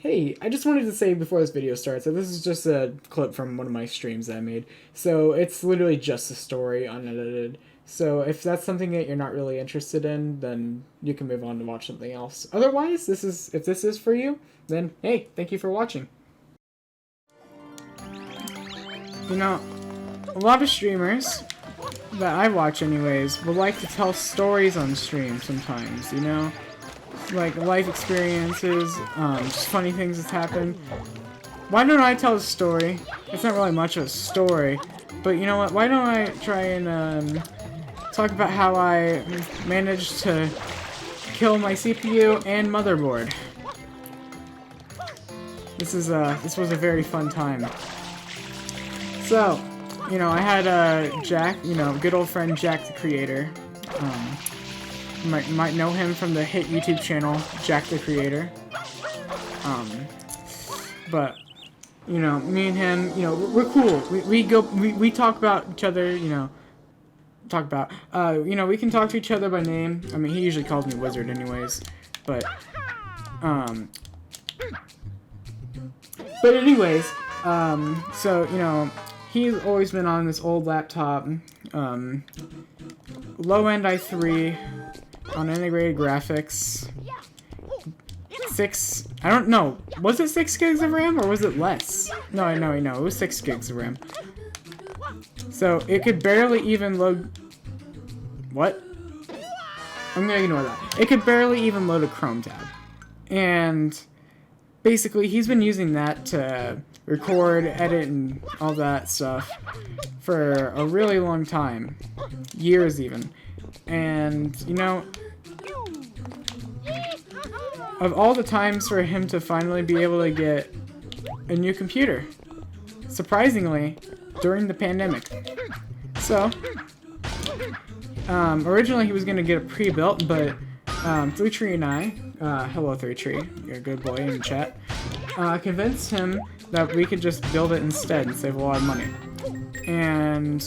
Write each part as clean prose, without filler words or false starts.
Hey, I just wanted to say before this video starts that this is just a clip from one of my streams that I made. So it's literally just a story, unedited. So if that's something that you're not really interested in, then you can move on to watch something else. Otherwise, if this is for you, then hey, thank you for watching. You know, a lot of streamers that I watch anyways would like to tell stories on stream sometimes, you know? Like life experiences, just funny things that's happened. Why don't I tell a story? It's not really much of a story, but you know what? Why don't I try and talk about how I managed to kill my CPU and motherboard? This was a very fun time. So, you know, I had Jack, you know, good old friend Jack the Creator. You might know him from the hit YouTube channel, Jack the Creator. But, you know, me and him, you know, we're cool. We talk about each other, you know, you know, we can talk to each other by name. I mean, he usually calls me Wizard anyways, but anyways, so, you know, he's always been on this old laptop, low-end i3, on integrated graphics. I don't know. Was it 6 gigs of RAM or was it less? No, I know. It was 6 gigs of RAM. So it could barely even load. What? I'm gonna ignore that. It could barely even load a Chrome tab. And basically, he's been using that to record, edit, and all that stuff for a really long time. Years even. And, you know, of all the times for him to finally be able to get a new computer, surprisingly, during the pandemic. So, originally he was going to get it pre-built, but 3Tree and I, hello 3Tree, you're a good boy in the chat, convinced him that we could just build it instead and save a lot of money. And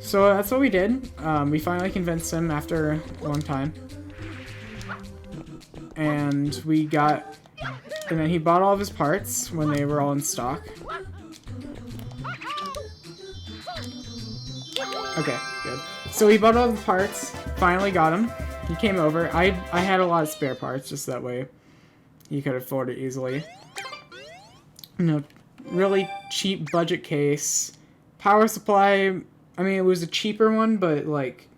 so that's what we did. We finally convinced him after a long time. And then he bought all of his parts when they were all in stock. Okay, good. So he bought all the parts, finally got them. He came over. I had a lot of spare parts, just that way he could afford it easily. You know, really cheap budget case. Power supply, I mean, it was a cheaper one, but, like,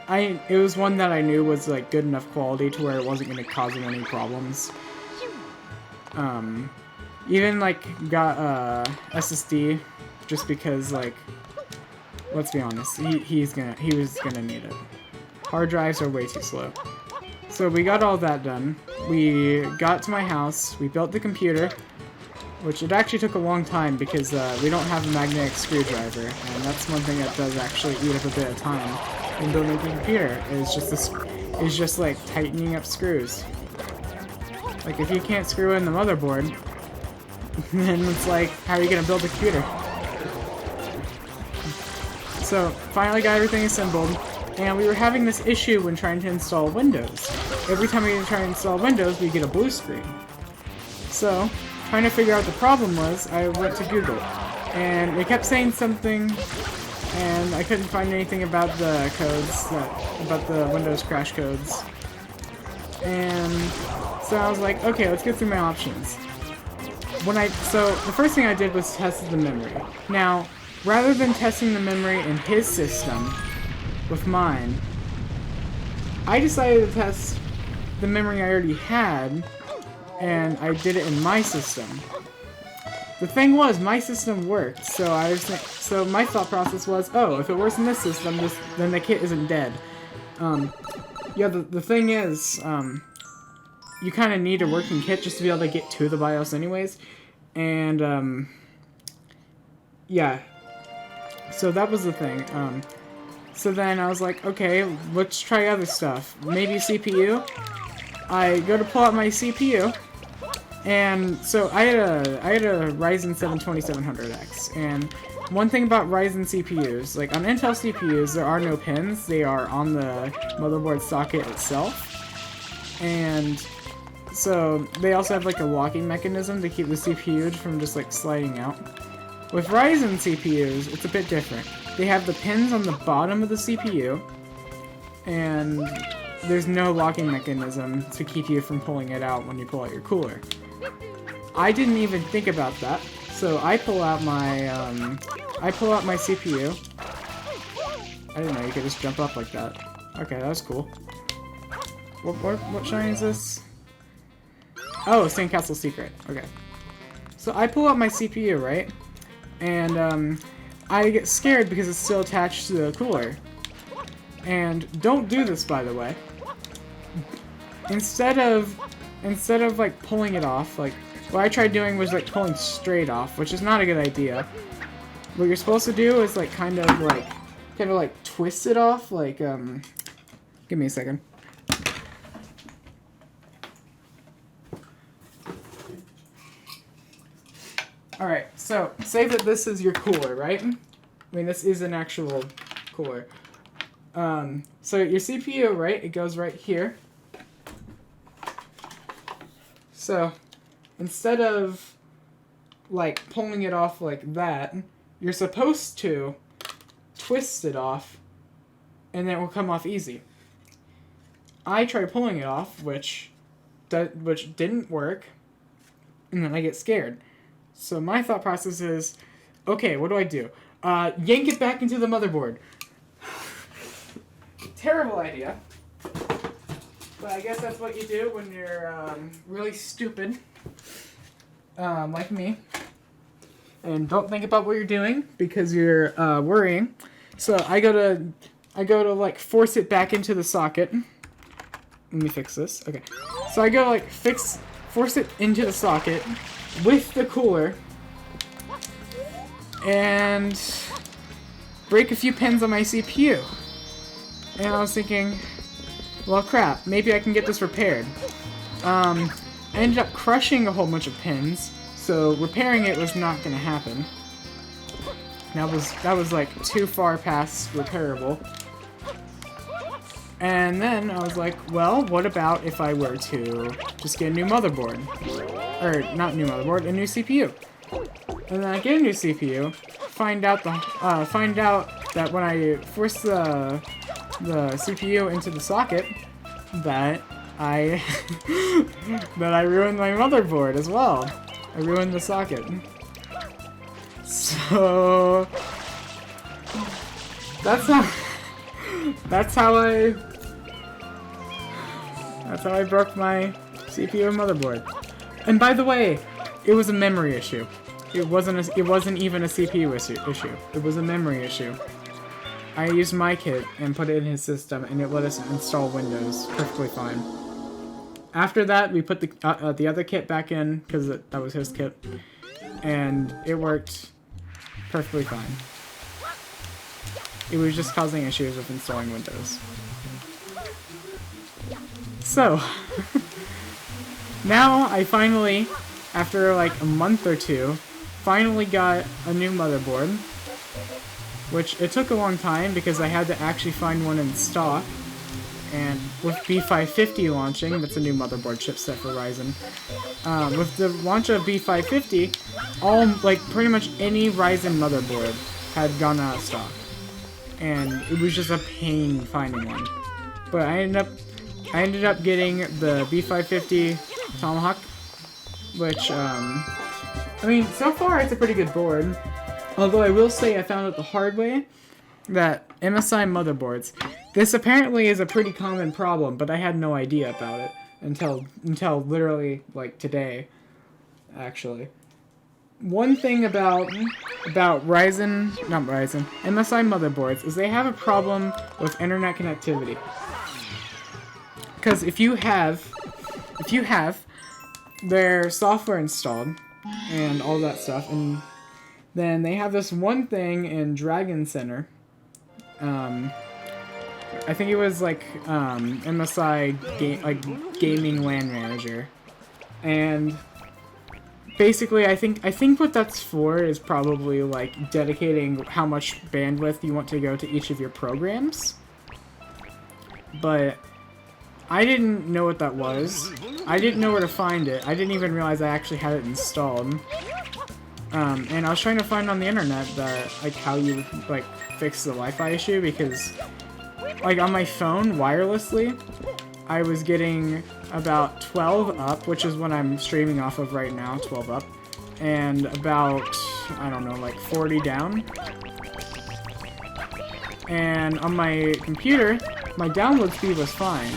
it was one that I knew was, like, good enough quality to where it wasn't going to cause him any problems. Even, like, got, SSD, just because, like, let's be honest, he was gonna need it. Hard drives are way too slow. So we got all that done. We got to my house, we built the computer, which it actually took a long time because we don't have a magnetic screwdriver, and that's one thing that does actually eat up a bit of time in building a computer. Is just like tightening up screws. Like if you can't screw in the motherboard, then it's like, how are you gonna build a computer? So finally got everything assembled, and we were having this issue when trying to install Windows. Every time we try to install Windows, we get a blue screen. So, trying to figure out the problem was, I went to Google, and it kept saying something, and I couldn't find anything about the codes, about the Windows crash codes. And so I was like, okay, let's get through my options. So the first thing I did was test the memory. Now, rather than testing the memory in his system with mine, I decided to test the memory I already had, and I did it in my system. The thing was, my system worked, so my thought process was, oh, if it works in this system, then the kit isn't dead. Yeah, the thing is, you kind of need a working kit just to be able to get to the BIOS anyways, and, yeah. So that was the thing. So then I was like, okay, let's try other stuff. Maybe CPU? I go to pull out my CPU, and so I had a Ryzen 7 2700X, and one thing about Ryzen CPUs, like on Intel CPUs, there are no pins, they are on the motherboard socket itself, and So they also have like a locking mechanism to keep the CPU from just like sliding out. With Ryzen CPUs, it's a bit different. They have the pins on the bottom of the CPU, and there's no locking mechanism to keep you from pulling it out when you pull out your cooler. I didn't even think about that, so I pull out my CPU. I didn't know you could just jump up like that. Okay, that was cool. What shine is this? Oh, Sandcastle Secret. Okay. So I pull out my CPU, right? And I get scared because it's still attached to the cooler. And don't do this, by the way. Instead of like pulling it off, like what I tried doing was like pulling straight off, which is not a good idea. What you're supposed to do is like kind of like twist it off, like give me a second. Alright, so say that this is your cooler, right? I mean, this is an actual cooler. So your CPU, right, it goes right here. So, instead of, like, pulling it off like that, you're supposed to twist it off, and then it will come off easy. I tried pulling it off, which didn't work, and then I get scared. So my thought process is, okay, what do I do? Yank it back into the motherboard. Terrible idea. But I guess that's what you do when you're really stupid, like me. And don't think about what you're doing because you're worrying. So I go to like force it back into the socket. Let me fix this. Okay. So I go like force it into the socket with the cooler and break a few pins on my CPU. And I was thinking, well, crap, maybe I can get this repaired. I ended up crushing a whole bunch of pins, so repairing it was not going to happen. That was like too far past repairable. And then I was like, well, what about if I were to just get a new motherboard? Or, not new motherboard, a new CPU. And then I get a new CPU, find out that when I force the CPU into the socket, that I ruined my motherboard as well. I ruined the socket. So that's how I broke my CPU and motherboard. And by the way, it was a memory issue. It wasn't even a CPU issue. It was a memory issue. I used my kit and put it in his system, and it let us install Windows perfectly fine. After that, we put the other kit back in because that was his kit, and it worked perfectly fine. It was just causing issues with installing Windows. So, now I finally, after like a month or two, finally got a new motherboard, which it took a long time because I had to actually find one in stock. And with B550 launching, that's a new motherboard chipset for Ryzen. With the launch of B550, pretty much any Ryzen motherboard had gone out of stock. And it was just a pain finding one. But I ended up getting the B550 Tomahawk, which, I mean, so far it's a pretty good board. Although I will say I found out the hard way that MSI motherboards, this apparently is a pretty common problem, but I had no idea about it until literally like today, actually. One thing about MSI motherboards is they have a problem with internet connectivity. Because if you have their software installed and all that stuff, and then they have this one thing in Dragon Center. I think it was like MSI Gaming LAN Manager, and basically I think what that's for is probably like dedicating how much bandwidth you want to go to each of your programs. But I didn't know what that was. I didn't know where to find it. I didn't even realize I actually had it installed. And I was trying to find on the internet that, like, how you, like, fix the Wi-Fi issue, because, like, on my phone, wirelessly, I was getting about 12 up, which is what I'm streaming off of right now, 12 up, and about, I don't know, like 40 down. And on my computer, my download speed was fine.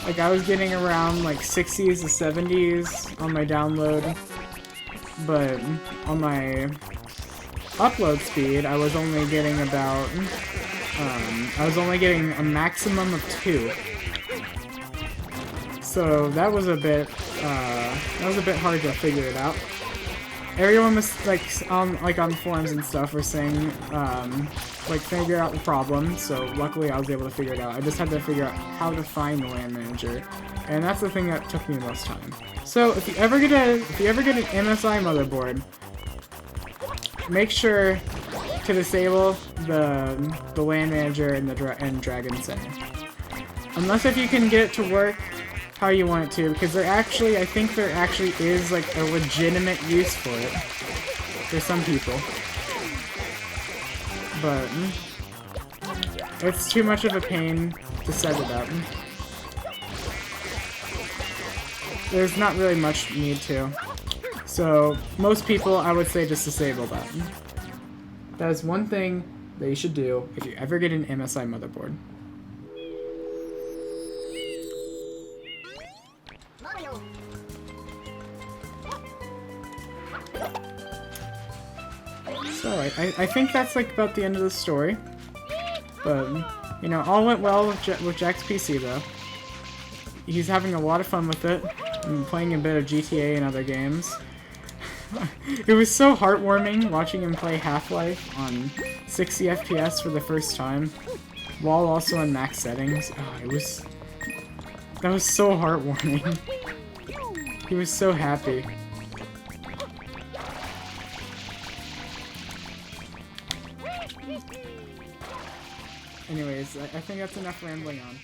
Like, I was getting around, like, 60s to 70s on my download, but on my upload speed, I was only getting about, I was only getting a maximum of 2. So that was a bit hard to figure it out. Everyone was, like, on forums and stuff were saying, like, figure out the problem, so luckily I was able to figure it out. I just had to figure out how to find the LAN manager, and that's the thing that took me the most time. So if you ever get an MSI motherboard, make sure to disable the LAN manager and Dragon Center. Unless if you can get it to work how you want it to, because I think there actually is, like, a legitimate use for it for some people. But it's too much of a pain to set it up. There's not really much need to. So most people, I would say, just disable that. That is one thing that you should do if you ever get an MSI motherboard. So I think that's, like, about the end of the story. But, you know, all went well with Jack's PC, though. He's having a lot of fun with it, and playing a bit of GTA and other games. It was so heartwarming watching him play Half-Life on 60 FPS for the first time, while also in max settings. Oh, that was so heartwarming. He was so happy. Anyways, I think that's enough rambling on.